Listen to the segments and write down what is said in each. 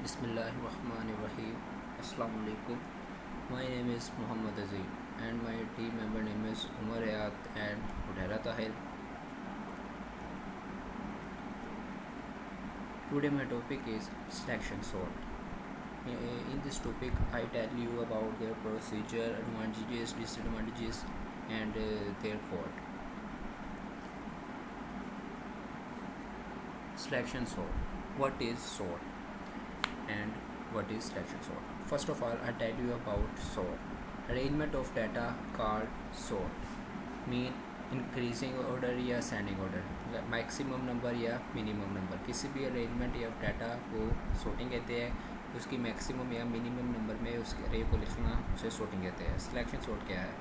Bismillahirrahmanirrahim. Assalamu alaikum. My name is Muhammad Azim and my team member name is Umar Ayat and Hudaira Tahir. Today my topic is selection sort. In this topic I tell you about their procedure, advantages, disadvantages and their code. Selection sort. What is sort and what is selection sort? First of all, I tell you about sort. Arrangement of data called sort mean increasing order या ascending order, maximum number या minimum number. किसी भी arrangement या data को sorting कहते हैं। उसकी maximum या मिनिमम नंबर में उसके अरे को लिखना उसे sorting कहते हैं। सिलेक्शन सॉर्ट क्या है?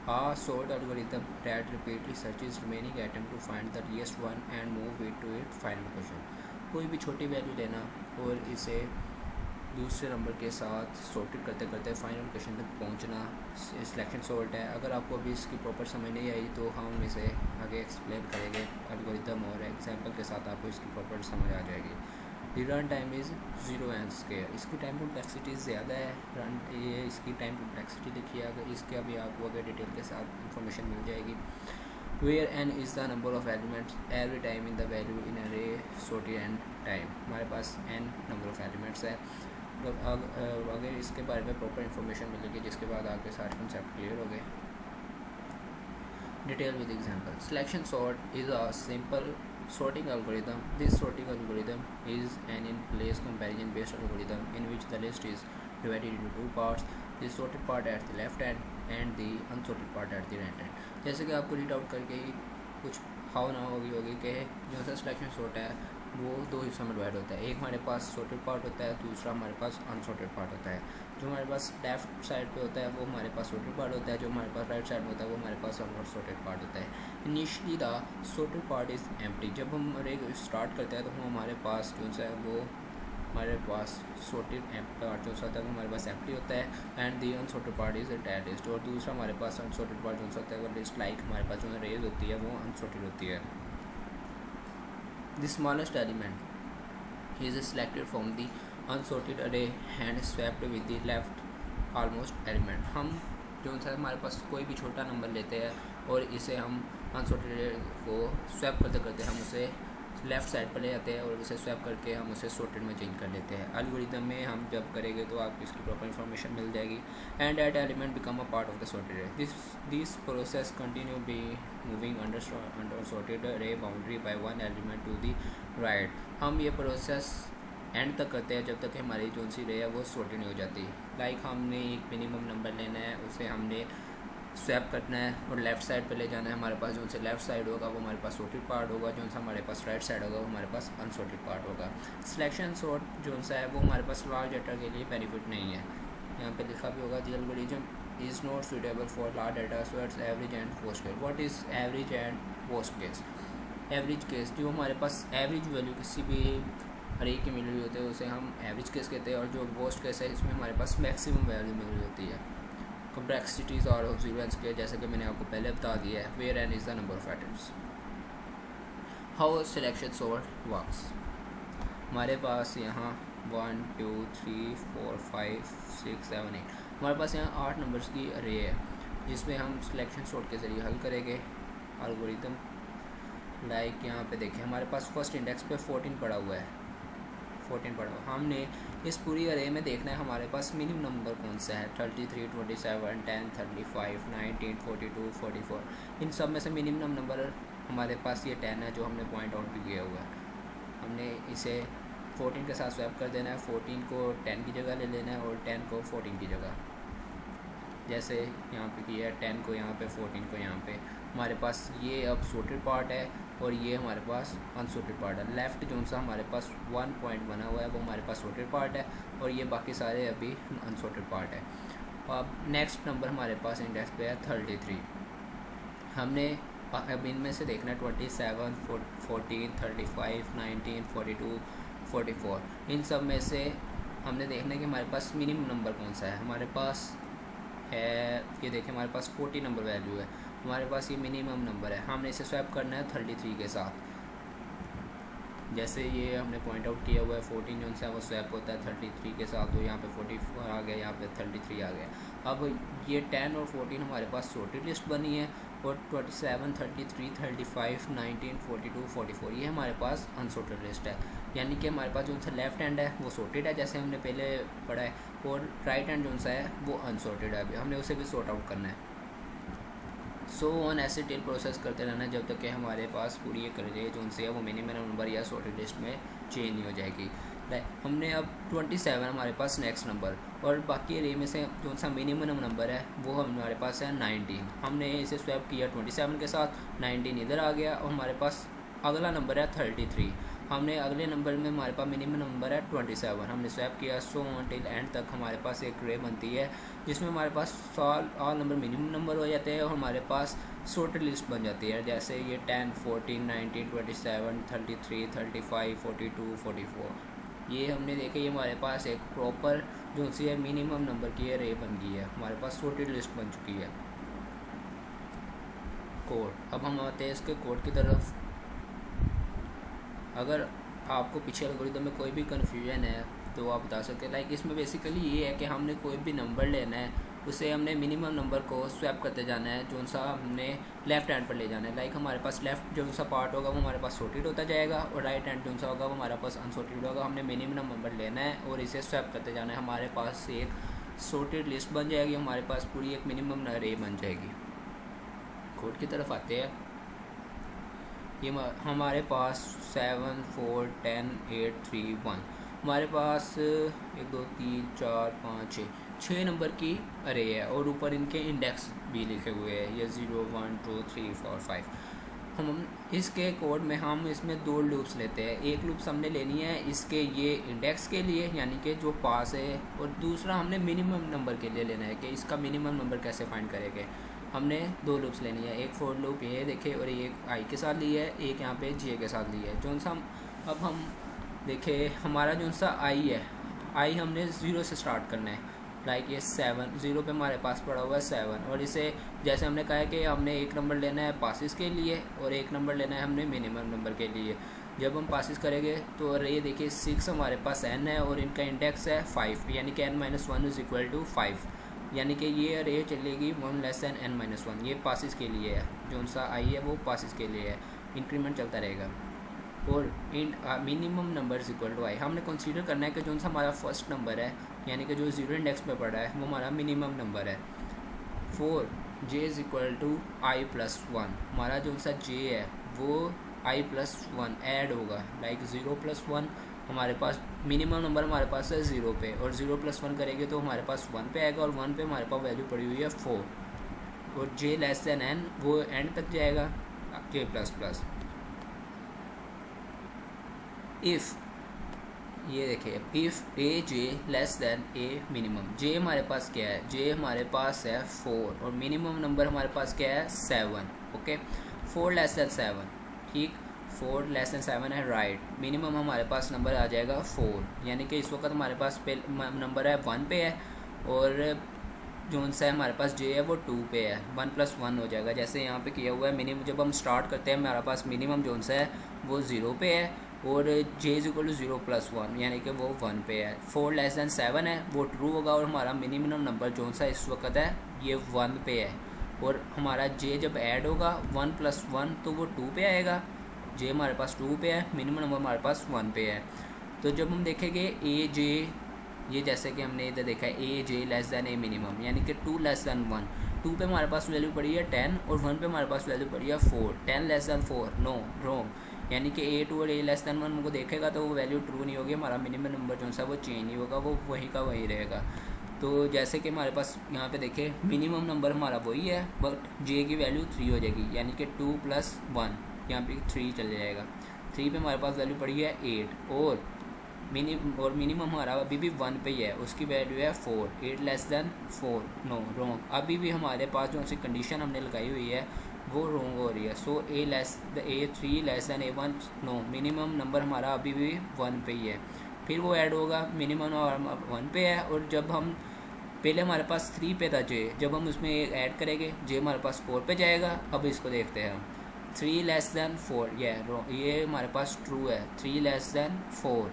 A sort algorithm that repeatedly searches remaining atom to find the least one and move it to its final position। कोई भी छोटी वैल्यू लेना और इसे दूसरे नंबर के साथ सॉर्टेड करते करते फाइनल क्वेश्चन तक पहुंचना सिलेक्शन सॉर्ट है। अगर आपको अभी इसकी प्रॉपर समझ नहीं आई तो हम इसे आगे एक्सप्लेन करेंगे एल्गोरिथम और एग्जांपल के साथ, आपको इसकी प्रॉपर समझ आ जाएगी। The run time is 0 and square. इसकी टाइम कॉम्प्लेक्सिटी ज़्यादा है। रन ये इसकी टाइम कॉम्प्लेक्सिटी देखिए, अगर इसके अभी आपको अगर डिटेल के साथ इंफॉर्मेशन मिल जाएगी। Where n is the number of elements every time in the value in array sorted and time. हमारे पास n नंबर ऑफ एलिमेंट्स है। अगर इसके बारे में प्रॉपर इन्फॉर्मेशन मिलेगी जिसके बाद आपके सारे कंसेप्ट क्लियर हो गए। Detail with example. Selection sort is a simple sorting algorithm. This sorting algorithm is an in-place comparison based algorithm in which the list is divided into two parts, the sorted part at the left hand and the unsorted part at the right hand। जैसे कि आपको read out करके कुछ हाव ना होगी कि जो सा सिलेक्शन सॉर्ट है वो दो हिस्सों में डिवाइड होता है। एक हमारे पास सॉर्टेड पार्ट होता है, दूसरा हमारे पास अनसॉर्टेड पार्ट होता है। जो हमारे पास लेफ्ट साइड पे होता है वो हमारे पास सॉर्टेड पार्ट होता है, जो हमारे पास राइट साइड में होता है वो हमारे पास अनसॉर्टेड पार्ट होता है। Initially the sorted part is empty. जब हम अरे स्टार्ट करते हैं तो हमारे पास जो सा है वो हमारे पास सॉर्टेड पार्ट जो सा होता है वो हमारे पास एम्प्टी होता है and the unsorted part is attach list. और दूसरा हमारे पास अनसॉर्टेड पार्ट जो सा होता है वो लिस्ट लाइक हमारे पास जो रेज होती है वो अनसॉर्टेड होती है। The smallest element is selected from the unsorted array and swapped with the left almost element। हम जो सा हमारे पास कोई भी छोटा नंबर लेते हैं और इसे हम अनसॉर्टेड को स्वैप करते करते हम उसे लेफ़्ट साइड पर ले जाते हैं और उसे स्वैप करके हम उसे सॉर्टेड में चेंज कर लेते हैं। एल्गोरिथम में हम जब करेंगे तो आपको इसकी प्रॉपर इन्फॉर्मेशन मिल जाएगी। And that element become a part of the sorted array. This process continue be moving under sorted array boundary by one element to the right. हम ये प्रोसेस एंड तक करते हैं जब तक हमारी जो सी रे है वो सॉर्टेड नहीं हो जाती। लाइक हमने एक मिनिमम नंबर लेना है, उसे हमने स्वैप करना है और लेफ़्ट साइड पे ले जाना है। हमारे पास जो से लेफ़्ट साइड होगा वो हमारे पास सॉर्टेड पार्ट होगा, जो सा हमारे पास राइट साइड होगा वो हमारे पास अनसॉर्टेड पार्ट होगा। सिलेक्शन सॉर्ट जो सा है वो हमारे पास लार्ज डाटा के लिए बेनिफिट नहीं है। यहाँ पे लिखा भी होगा the algorithm is not suitable for large data so it's average and worst case. What is average and worst case? Average case जो हमारे पास एवरेज वैल्यू किसी भी हर एक की मिल रही होती है उसे हम एवरेज केस कहते हैं, और जो वर्स्ट केस है इसमें हमारे पास मैक्सिमम वैल्यू मिल रही होती है। कॉम्प्लेक्सिटीज़ और ऑब्जर्वेंस के जैसे कि मैंने आपको पहले बता दिया है। Where n is the number of atoms. How selection sort works. हमारे पास यहाँ 1 2 3 4 5 6 7 8 हमारे पास यहाँ 8 नंबर्स की अरे है जिसमें हम सिलेक्शन सॉर्ट के ज़रिए हल करेंगे एल्गोरिथम। लाइक यहाँ पे देखें हमारे पास फर्स्ट इंडेक्स पे 14 पड़ा हुआ है। 14 पड़ा हुआ हमने इस पूरी अरे में देखना है हमारे पास मिनिमम नंबर कौन सा है। 33 27 10 35 19 42 44 इन सब में से मिनिमम नंबर हमारे पास ये 10 है जो हमने पॉइंट आउट भी किया हुआ है। हमने इसे 14 के साथ स्वैप कर देना है। 14 को 10 की जगह ले लेना है और 10 को 14 की जगह, जैसे यहाँ पे किया है 10 को यहाँ पे 14 को यहाँ पे। हमारे पास ये अब सॉर्टेड पार्ट है और ये हमारे पास अनसॉर्टेड पार्ट है। लेफ़्ट जो सा हमारे पास 1 पॉइंट बना हुआ है वो हमारे पास सॉर्टेड पार्ट है और ये बाकी सारे अभी अनसॉर्टेड पार्ट है। अब नेक्स्ट नंबर हमारे पास इंडेक्स पे है 33। हमने अब इनमें से देखना है 27 14 35 19 42 44 इन सब में से हमने देखना है कि हमारे पास मिनिमम नंबर कौन सा है। हमारे पास है ये देखें हमारे पास 40 नंबर वैल्यू है, हमारे पास ये मिनिमम नंबर है। हमने इसे स्वैप करना है 33 के साथ। जैसे ये हमने पॉइंट आउट किया हुआ है 14 जो सा वो स्वैप होता है 33 के साथ, तो यहाँ पे 44 आ गया, यहाँ पे 33 आ गया। अब ये 10 और 14 हमारे पास सॉर्टेड लिस्ट बनी है, और 27, 33, 35, 19, 42, 44 ये हमारे पास अनसॉर्टेड लिस्ट है। यानी कि हमारे पास जो सा लेफ्ट हैंड है वो सॉर्टेड है जैसे हमने पहले पढ़ा है, और राइट हैंड जो सा है वो अनसॉर्टेड है, अभी हमने उसे भी सॉर्ट आउट करना है। सो ऑन ऐसे टेल प्रोसेस करते रहना जब तक कि हमारे पास पूरी एक अरे जो है वो मिनिमम नंबर या सॉर्टेड लिस्ट में चेंज नहीं हो जाएगी। हमने अब 27 हमारे पास नेक्स्ट नंबर, और बाकी अरे में से जो सा मिनिमम नंबर है वो हमारे पास है 19। हमने इसे स्वैप किया 27 के साथ, 19 इधर आ गया, और हमारे पास अगला नंबर है 33। हमने अगले नंबर में हमारे पास मिनिमम नंबर है 27, हमने स्वैप किया। सो टिल एंड तक हमारे पास एक रे बनती है जिसमें हमारे पास ऑल नंबर मिनिमम नंबर हो जाते हैं, और हमारे पास सॉर्टेड लिस्ट बन जाती है। जैसे ये 10, 14, 19, 27, 33, 35, 42, 44 ये हमने देखे, ये हमारे पास एक प्रॉपर जो सी है मिनिमम नंबर की रे बन गई है, हमारे पास सॉर्टेड लिस्ट बन चुकी है। कोड, अब हम आते हैं इसके कोड की तरफ। अगर आपको पीछे एल्गोरिथम में कोई भी कन्फ्यूजन है तो आप बता सकते हैं। लाइक इसमें बेसिकली ये है कि हमने कोई भी नंबर लेना है, उसे हमने मिनिमम नंबर को स्वैप करते जाना है, जो सा हमने लेफ्ट हैंड पर ले जाना है। लाइक हमारे पास लेफ्ट जो सा पार्ट होगा वो हमारे पास सॉर्टेड होता जाएगा, और राइट हैंड जो सा होगा वो हमारे पास अनसॉर्टेड होगा। हमने मिनिमम नंबर लेना है और इसे स्वैप करते जाना है, हमारे पास एक सॉर्टेड लिस्ट बन जाएगी, हमारे पास पूरी एक मिनिमम अरे बन जाएगी। कोड की तरफ आते हैं। ये हमारे पास 7, 4, 10, 8, 3, 1 हमारे पास 1, 2, 3, 4, 5, 6 नंबर की अरे है, और ऊपर इनके इंडेक्स भी लिखे हुए हैं, ये 0, 1, 2, 3, 4, 5। हम इसके कोड में हम इसमें 2 लूप्स लेते हैं। एक लूप्स हमने लेनी है इसके ये इंडेक्स के लिए यानी कि जो पास है, और दूसरा हमने मिनिमम नंबर के लिए लेना है कि इसका मिनिमम नंबर कैसे फाइंड करेंगे। हमने 2 लूप्स लेनी है, एक फॉर लूप ये देखे और एक आई के साथ ली है, एक यहाँ पे जे के साथ ली है। जो सा अब हम देखे हमारा जो सा आई है, आई हमने 0 से स्टार्ट करना है। लाइक ये 7, 0 पे हमारे पास पड़ा हुआ है 7, और इसे जैसे हमने कहा है कि हमने एक नंबर लेना है पासिस के लिए और एक नंबर लेना है हमने मिनिमम नंबर के लिए। जब हम पासिस करेंगे तो ये देखिए 6 हमारे पास n है और इनका इंडेक्स है 5, यानी कि n-1 इज इक्वल टू 5, यानी कि ये रे चलेगी 1 लेस दैन n-1। ये पासिस के लिए है, जो सा आई है वो पासिस के लिए है, इंक्रीमेंट चलता रहेगा। और minimum number is equal to i, हमने कंसीडर करना है कि जो सा हमारा फर्स्ट नंबर है यानी कि जो 0 इंडेक्स पे पड़ा है वो हमारा मिनिमम नंबर है। 4 j is equal to i plus 1, हमारा जो सा जे है वो आई प्लस 1 ऐड होगा। लाइक 0 प्लस 1 हमारे पास मिनिमम नंबर हमारे पास है 0 पे, और 0 प्लस 1 करेंगे तो हमारे पास 1 पे आएगा, और 1 पे हमारे पास वैल्यू पड़ी हुई है 4, और जे लेस दैन एन वो एंड तक जाएगा जे प्लस प्लस। इफ़ ये देखिए if a j less than a minimum, j हमारे पास क्या है, जे हमारे पास है 4, और मिनिमम नंबर हमारे पास क्या है 7। ओके, 4 लेस दैन 7, ठीक, 4 लेस दैन 7 है राइट। मिनिमम हमारे पास नंबर आ जाएगा 4, यानी कि इस वक्त हमारे पास नंबर है 1 पे है, और जो सा है हमारे पास जे है वो 2 पे है, 1 प्लस 1 हो जाएगा जैसे यहाँ पे किया हुआ है। मिनिमम जब हम स्टार्ट करते हैं हमारे पास मिनिमम जो सा है वो 0 पे है, और जे इज इक्वल टू 0 प्लस 1 यानी कि वो 1 पे है। 4 लेस दैन 7 है वो ट्रू होगा, और हमारा मिनिमम नंबर जो सा इस वक्त है ये 1 पे है, और हमारा जे जब ऐड होगा 1 प्लस 1 तो वो 2 पे आएगा। जे हमारे पास 2 पे है, मिनिमम नंबर हमारे पास 1 पे है। तो जब हम देखेंगे ए जे, ये जैसे कि हमने इधर देखा है ए j less than a minimum, यानी कि 2 लेस दैन 1, 2 पे हमारे पास वैल्यू पड़ी है 10, और 1 पे हमारे पास वैल्यू पड़ी है 4। 10 लेस दैन 4 नो रॉन्ग, यानी कि ए 2 और ए लेस दैन 1 को देखेगा तो वो वैल्यू ट्रू नहीं होगी, हमारा मिनिमम नंबर जो सा वो चेंज नहीं होगा, वो वहीं का वहीं रहेगा। तो जैसे कि हमारे पास यहाँ पे देखें मिनिमम नंबर हमारा वही है, बट जे की वैल्यू 3 हो जाएगी, यानी कि 2 प्लस 1 यहाँ पे 3 चल जाएगा। 3 पे हमारे पास वैल्यू पड़ी है 8, और मिनिमम हमारा अभी भी 1 पे ही है, उसकी वैल्यू है 4। 8 लेस दैन 4 नो रॉन्ग, अभी भी हमारे पास जो सी कंडीशन हमने लगाई हुई है वो रॉन्ग हो रही है। सो ए 3 लेस दैन ए 1 नो, मिनिमम नंबर हमारा अभी भी 1 पे ही है, फिर वो ऐड होगा, मिनिमम 1 पे है, और जब हम पहले हमारे पास 3 पे था जे, जब हम उसमें ऐड करेंगे जे हमारे पास 4 पे जाएगा। अब इसको देखते हैं हम, 3 लेस दैन 4, ये हमारे पास ट्रू है, 3 लेस दैन 4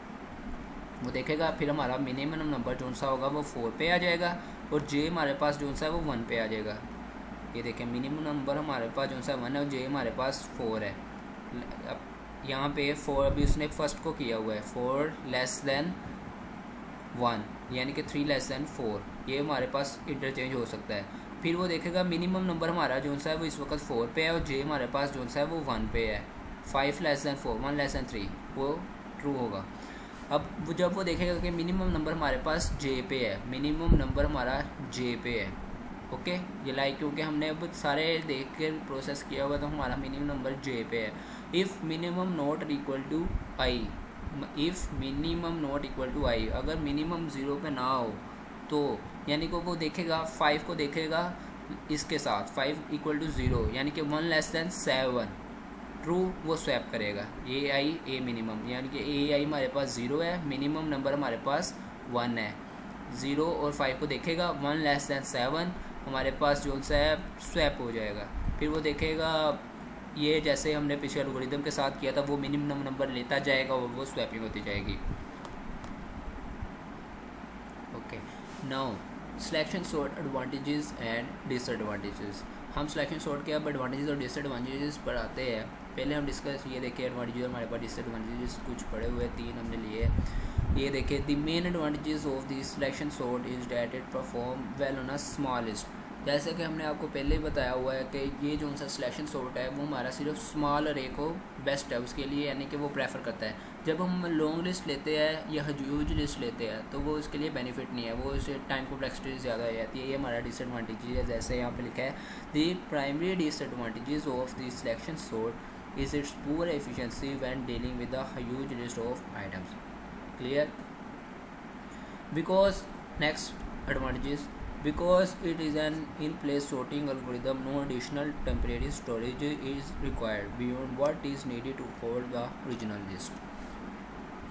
वो देखेगा। फिर हमारा मिनिमम नंबर जो सा होगा वो 4 पे आ जाएगा और जे हमारे पास जो सा है वो 1 पे आ जाएगा। ये देखें मिनिमम नंबर हमारे पास जो सा 1 है और जे हमारे पास 4 है। अब यहाँ पे 4 अभी उसने फर्स्ट को किया हुआ है, 4 लेस दैन 1 यानी कि 3 लेस दैन 4, ये हमारे पास इंटरचेंज हो सकता है। फिर वो देखेगा मिनिमम नंबर हमारा जो सा है वो इस वक्त 4 पे है और जे हमारे पास जो सा है वो 1 पे है। 5 लेस दैन 4, 1 लेस दैन 3, वो ट्रू होगा। अब वो जब वो देखेगा कि मिनिमम नंबर हमारे पास जे पे है, मिनिमम नंबर हमारा जे पे है, ओके ये लाइक क्योंकि हमने अब सारे देख के प्रोसेस किया हुआ तो हमारा मिनिमम नंबर जे पे है। If minimum not equal to i, if minimum not equal to i, अगर मिनिमम 0 पे ना हो तो यानी कि वो देखेगा 5 को देखेगा इसके साथ 5 इक्वल टू 0 यानी कि 1 लेस दैन 7 ट्रू, वो स्वैप करेगा ए आई ए मिनिमम, यानी कि ए आई हमारे पास 0 है, मिनिमम नंबर हमारे पास 1 है। 0 और 5 को देखेगा 1 लेस दैन 7 हमारे पास जो सा है स्वैप हो जाएगा। फिर वो देखेगा ये जैसे हमने पिछले एल्गोरिथम के साथ किया था, वो मिनिमम नंबर लेता जाएगा और वो स्वैपिंग होती जाएगी। Okay now selection sort advantages and disadvantages. हम सिलेक्शन सॉर्ट के अब एडवांटेजेस और डिसएडवांटेजेस पर आते हैं। पहले हम डिस्कस ये देखिए एडवांटेजेस, हमारे पास डिसएडवांटेजेस कुछ पड़े हुए 3 हमने लिए। ये देखिए the main advantages of the selection sort is that it perform well on a small list. जैसे कि हमने आपको पहले ही बताया हुआ है कि ये जो सा सिलेक्शन सॉर्ट है वो हमारा सिर्फ स्मॉल अरे को बेस्ट है उसके लिए, यानी कि वो प्रेफर करता है। जब हम लॉन्ग लिस्ट लेते हैं या ह्यूज लिस्ट लेते हैं तो वो उसके लिए बेनिफिट नहीं है, वो उससे टाइम कॉम्प्लेक्सिटी ज़्यादा हो जाती है। ये हमारा डिसएडवांटेज है। जैसे यहाँ पे लिखा है the primary disadvantages of the selection sort is it's poor efficiency when dealing with a huge list of items. Clear? Because next advantages, because it is an in-place sorting algorithm, no additional temporary storage is required beyond what is needed to hold the original list.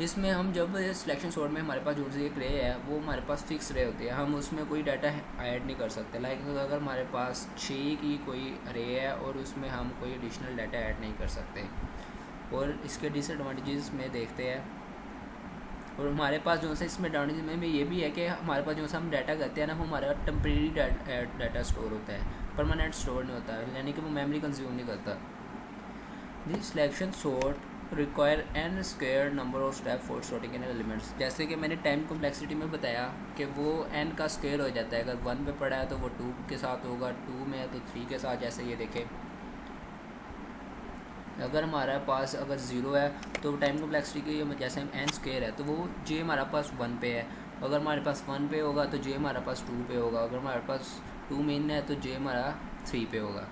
इसमें हम जब selection sort में हमारे पास जो सी एक रे है वो हमारे पास फिक्स रे होती है, हम उसमें कोई डाटा ऐड नहीं कर सकते। लाइक अगर हमारे पास 6 की कोई रे है और उसमें हम कोई एडिशनल डाटा ऐड नहीं कर सकते। और इसके डिसएडवांटेजेस में देखते हैं। और हमारे पास जो सा इसमें एडवांटेज में ये भी है कि हमारे पास जो सा हम डाटा करते हैं ना वो हमारा टेम्प्रेरी डाटा स्टोर होता है, परमानेंट स्टोर नहीं होता है, यानी कि वो मेमोरी कंज्यूम नहीं करता। This selection sort require an square number of step for sorting in elements. जैसे कि मैंने टाइम कॉम्प्लेक्सिटी में बताया कि वो n का स्क्वायर हो जाता है। अगर 1 पे पड़ा है तो वो 2 के साथ होगा, 2 में है तो 3 के साथ। जैसे ये देखें अगर हमारे पास अगर 0 है तो टाइम कॉम्प्लेक्सिटी की जैसे हम n स्क्वायर है तो वो j हमारा पास 1 पे है। अगर हमारे पास 1 पे होगा तो j हमारा पास 2 पे होगा। अगर हमारे पास 2 मेन है तो j हमारा 3 पे होगा।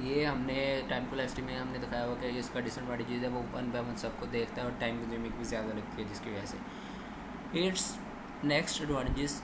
ये हमने टाइम कॉम्प्लेक्सिटी में हमने दिखाया हुआ कि इसका डिसएडवांटेज है वो 1 बाय 1 सबको देखता है और टाइम कंज्यूमिंग भी ज़्यादा लगती है जिसकी वजह से। It's next advantages,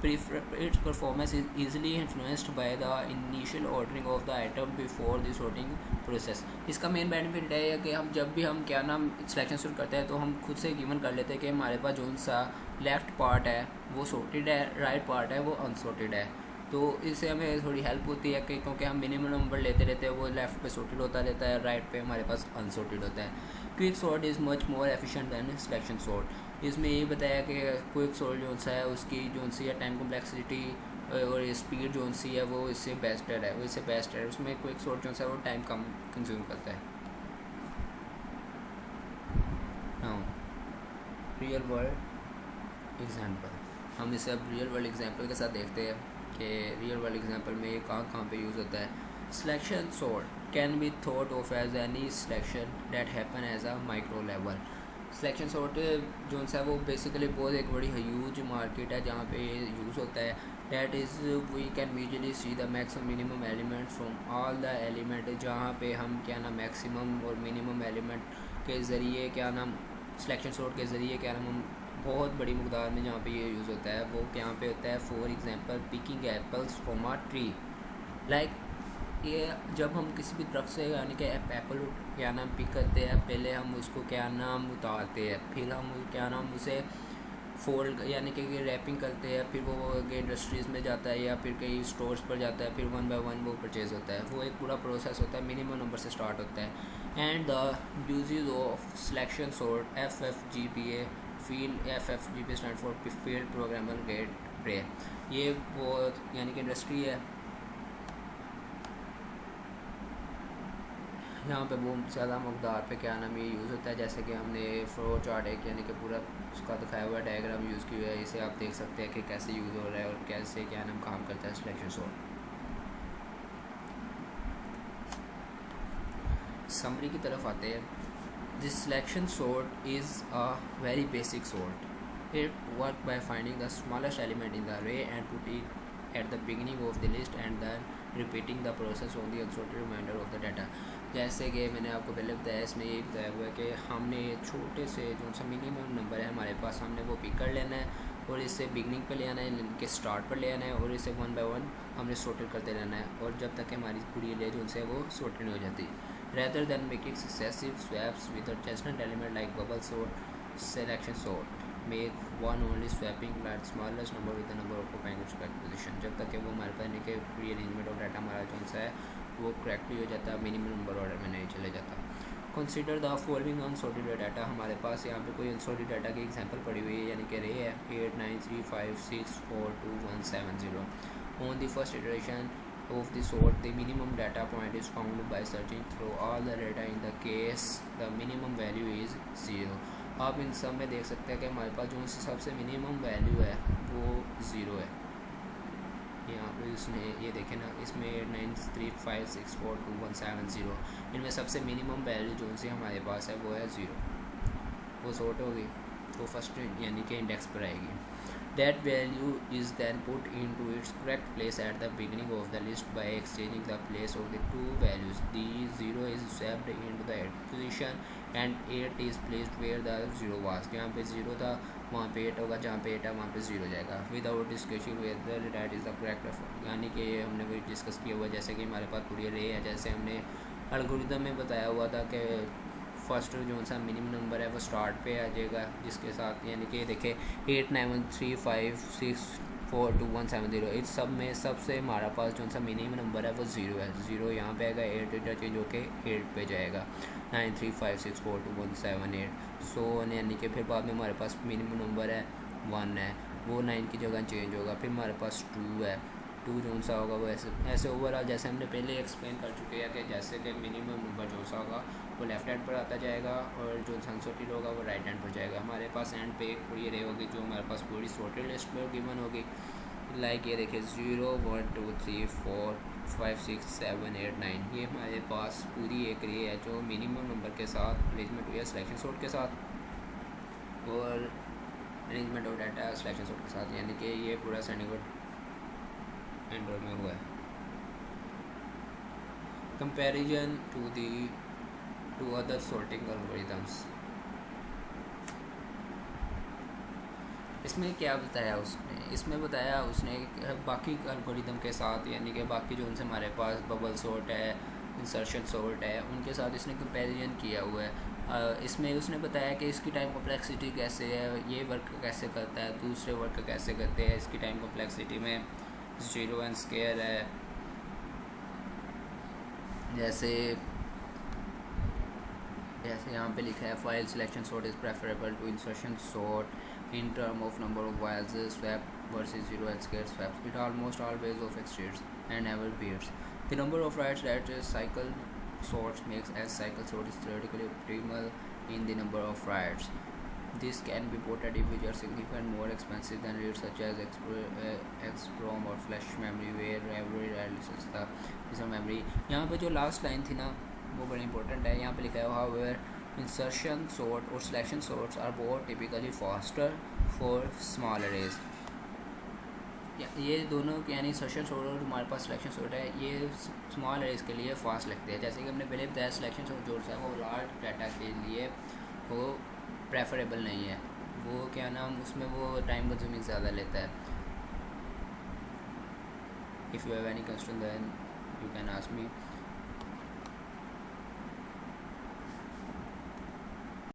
its performance is easily influenced by the initial ordering of the item before the sorting process। इसका मेन बेनिफिट है कि हम जब भी हम क्या नाम सिलेक्शन शुरू करते हैं तो हम खुद से गिवन कर लेते हैं कि हमारे पास जो सा लेफ़्ट पार्ट है वो सॉर्टेड है, राइट पार्ट है वो अनसॉर्टेड है। तो इससे हमें थोड़ी हेल्प होती है कि क्योंकि हम मिनिमम नंबर लेते रहते हैं, वो लेफ़्ट पे सॉर्टेड होता रहता है, राइट पे हमारे पास अनसॉर्टेड होता है। Quick sort is much more efficient than selection sort. इसमें ये बताया कि क्विक सॉर्ट जो सा है उसकी जो सी है टाइम कॉम्प्लेक्सिटी और स्पीड जो सी है वो इससे बेस्टर है, वो इससे बेस्ट है। उसमें क्विक सॉर्ट जो सा है वो टाइम कम कंज्यूम करता है। हाँ रियल वर्ल्ड एग्जांपल, हम इसे अब रियल वर्ल्ड एग्जांपल के साथ देखते हैं कि रियल वर्ल्ड एग्जांपल में ये कहाँ पे यूज़ होता है। Selection sort can be thought of as any selection that happen as a micro level. Selection sort जो सा है वो बेसिकली बहुत एक बड़ी ह्यूज मार्केट है जहाँ पे ये यूज़ होता है। That is we can visually see the maximum minimum element from all the element, जहाँ पे हम क्या नाम मैक्सिमम और मिनिमम एलिमेंट के ज़रिए क्या नाम सिलेक्शन सॉर्ट के ज़रिए क्या नाम हम बहुत बड़ी मकदार में जहाँ पे ये यूज़ होता है वो यहाँ पे होता है। For example picking apples from a tree. Like ये जब हम किसी भी तरफ से यानी कि एप्पल क्या नाम पिक करते हैं, पहले हम उसको क्या नाम उतारते हैं, फिर हम क्या नाम उसे फोल्ड यानी कि रैपिंग करते हैं, फिर वो आगे इंडस्ट्रीज़ में जाता है या फिर कई स्टोर्स पर जाता है, फिर 1 बाय 1 वो परचेज़ होता है। वो एक पूरा प्रोसेस होता है, मिनिमम नंबर से स्टार्ट होता है। And the uses of selection sort FFGPA field, FFGPA stand for field programmer gate array. ये वो यानी कि इंडस्ट्री है, यहाँ पे बहुत ज़्यादा मकदार पे क्या नाम ये यूज़ होता है। जैसे कि हमने फ्लो चार्ट एक यानी कि पूरा उसका दिखाया हुआ डायग्राम यूज़ किया है, इसे आप देख सकते हैं कि कैसे यूज़ हो रहा है और कैसे क्या नाम काम करता है सिलेक्शन सॉर्ट। समरी की तरफ आते हैं। This selection sort is a very basic sort. It work by finding the smallest element in the array and put it at the beginning of the list and then repeating the process on the unsorted reminder of the data. जैसे कि मैंने आपको पहले बताया, इसमें ये बताया हुआ है कि हमने छोटे से जो सा मिनिमम नंबर है हमारे पास, हमने वो पिक कर लेना है और इसे बिगनिंग पर ले आना है, इनके स्टार्ट पर ले आना है और इसे 1 बाय 1 हमने सॉर्टेड करते रहना है, और जब तक हमारी पूरी रेंज उनसे वो सॉर्टेड नहीं हो जाती। Rather than making successive swaps with adjacent element like bubble sort, selection sort make one only swapping that smallest number with the number of correct position. जब तक कि वो हमारे पास नहीं कि पूरी अरेंजमेंट ऑफ डाटा हमारा जो सा है वो करेक्टली हो जाता है, मिनिमम नंबर ऑर्डर में नहीं चले जाता। Consider the following unsorted data. हमारे पास यहाँ पे कोई अनसॉर्टेड डाटा की एग्जांपल पड़ी हुई है, यानी कि रे है 8935642170। On the first iteration of the sort, the minimum data point is found by searching through all the data. In the case the minimum value is 0। आप इन सब में देख सकते हैं कि हमारे पास जो सबसे मिनिमम वैल्यू है वो 0 है। यहाँ पे इसमें ये देखें ना, इसमें 8935642170, इनमें सबसे मिनिमम वैल्यू जो सी हमारे पास है वो है 0। वो सॉर्ट होगी तो फर्स्ट यानी कि इंडेक्स पर आएगी। That value is then put into its correct place at the beginning of the list by exchanging the place of the two values. The 0 is swapped into the 8th position and 8 is placed where the 0 was। जहाँ पे 0 था वहाँ पे 8 होगा, जहाँ पे 8 है वहाँ पे 0 जाएगा। Without discussing whether that is the correct, यानी कि हमने वही डिस्कस किया हुआ, जैसे कि हमारे पास पूरी रे है, जैसे हमने एल्गोरिथम में बताया हुआ था कि फर्स्ट जो सा मिनिमम नंबर है वो स्टार्ट पे आ जाएगा, जिसके साथ यानी कि देखें 891356422170, इस सब में सबसे हमारा पास जो सा मिनिमम नंबर है वो 0 है। 0 यहाँ पे आएगा, 8 इंटरचेंज होके 8 पे जाएगा, 9356422178। सो यानी कि फिर बाद में हमारे पास मिनिमम नंबर है 1 है, वो 9 की जगह चेंज होगा। फिर हमारे पास 2 है, 2 जो सा होगा वो ऐसे ओवरऑल जैसे हमने पहले एक्सप्लेन कर चुके हैं कि जैसे कि मिनिमम नंबर जो सा होगा वो लेफ्ट हैंड पर आता जाएगा और जो अनसॉर्टेड होगा वो राइट हैंड पर जाएगा। हमारे पास एंड पे एक पूरी रे होगी जो हमारे पास पूरी सॉर्टेड लिस्ट में गिवन होगी, लाइक ये देखिए 0 1 2 3 4 5 6 7 8 9, ये हमारे पास पूरी एक रे है जो मिनिमम नंबर के साथ अरेंजमेंट हुई है सिलेक्शन सॉर्ट के साथ और arrangement of data selection sort के साथ, यानी कि ये पूरा सेंडिंग एंडर में हुआ है। Comparison to other sorting algorithms. इसमें क्या बताया उसने, इसमें बताया उसने बाकी एल्गोरिथम के साथ, यानी कि बाकी जो उनसे हमारे पास बबल सॉर्ट है, इंसर्शन सॉर्ट है, उनके साथ इसने कंपैरिजन किया हुआ है। इसमें उसने बताया कि इसकी टाइम कॉम्प्लेक्सिटी कैसे है, ये वर्क कैसे करता है, दूसरे वर्क कैसे करते हैं। इसकी टाइम कॉम्प्लेक्सिटी में 0 एंड स्केयर है, जैसे यहाँ पे लिखा है file selection sort is preferable to insertion sort in term of number of whiles swap versus 0 and square swaps. It almost always of exceeds and never beats the number of writes that a cycle sorts makes, as cycle sort is theoretically optimal in the number of writes. This can be ported if which are significantly more expensive than reads such as EEPROM or flash memory, where every write is the memory। यहाँ पे जो last line थी ना वो बड़ी important है। यहाँ पे लिखा है however insertion sort और selection sorts are both typically faster for small arrays। ये दोनों यानी इंसर्शन सॉर्ट और हमारे पास सिलेक्शन सॉर्ट है, ये स्मॉल एरेज के लिए फास्ट लगते हैं। जैसे कि हमने पहले बताया सिलेक्शन सॉर्ट जो है वो लार्ज डाटा के लिए वो प्रेफरेबल नहीं है, वो क्या नाम उसमें वो टाइम कंज्यूमिंग ज़्यादा लेता है। If you have any question then you can ask me.